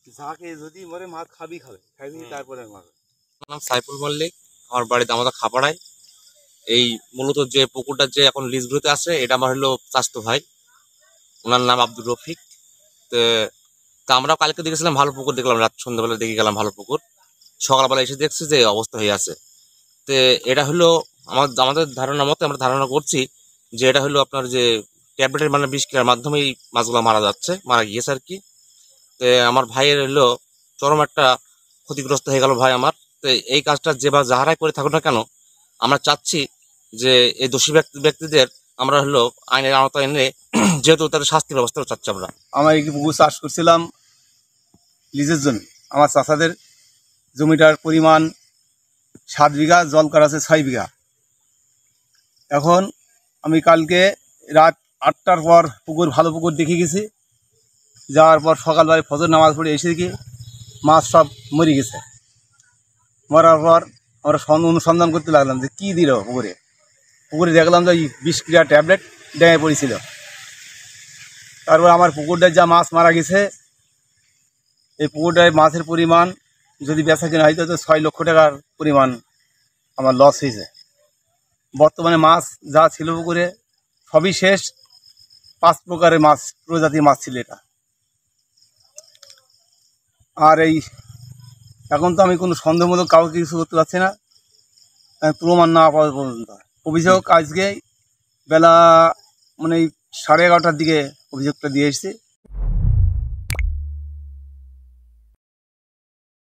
যাকে যদি মরে মাছ খাবি খাবে তারপরে মারবে। আমার নাম সাইফুল মল্লিক, আমার বাড়ি দামোদর খাপাড়ায়। এই মূলত যে পুকুরটা যে এখন লিজ গ্রুপে আছে, এটা আমার হলো চাচাতো ভাই, ওনার নাম আব্দুর রফিক। তো তা আমরা কালকে দেখেছিলাম ভালো পুকুর, দেখলাম রাত সন্ধ্যাবেলা দেখে গেলাম ভালো পুকুর, সকালবেলা এসে দেখছি যে এই অবস্থা হয়ে আছে। তো এটা হলো আমাদের ধারণা মতে আমরা ধারণা করছি যে এটা হলো আপনার যে ট্যাবলেটের মানে বিষ ক্রিয়ার মাধ্যমেই মাছগুলো মারা গিয়েছে আর কি। তো আমার ভাইয়ের হলো চরম একটা ক্ষতিগ্রস্ত হয়ে গেল ভাই আমার। তো এই কাজটা যে বা যাহারাই করে থাকুক না কেন, আমরা চাচ্ছি যে এই দোষী ব্যক্তিদের আমরা হলো আইনের আওতায় এনে যেহেতু তাদের শাস্তির ব্যবস্থা চাচ্ছি আমরা। আমার একটি পুকুর চাষ করছিলাম লিজের জমি। আমার চাষাদের জমিটার পরিমাণ 7 বিঘা, জল করা আছে 6 বিঘা। এখন আমি কালকে রাত 8টার পর ভালো পুকুর দেখে গেছি। যাওয়ার পর সকালবেলায় ফজর নামাজ পড়ে এসে দেখি মাছ সব মরে গেছে। মরার পর আমরা অনুসন্ধান করতে লাগলাম যে কী দিল পুকুরে দেখলাম যে বিষ ক্রিয়া ট্যাবলেট ড্যামে পড়েছিল। তারপর আমার পুকুরটায় যা মাছ মারা গেছে, এই পুকুরটায় মাছের পরিমাণ যদি বেচা কেনা হয়তো তো 6 লক্ষ টাকার পরিমাণ আমার লস হয়েছে। বর্তমানে মাছ যা ছিল পুকুরে সবই শেষ। 5 প্রকারের মাছ, প্রজাতির মাছ ছিল এটা। আর এই এখন তো আমি কোনো সন্দেহমূলক কাউকে কিছু করতে পারছি না, প্রমাণ না পাওয়া পর্যন্ত। অভিযোগ আজকে বেলা মানে 11:30টার দিকে অভিযোগটা দিয়ে এসেছি।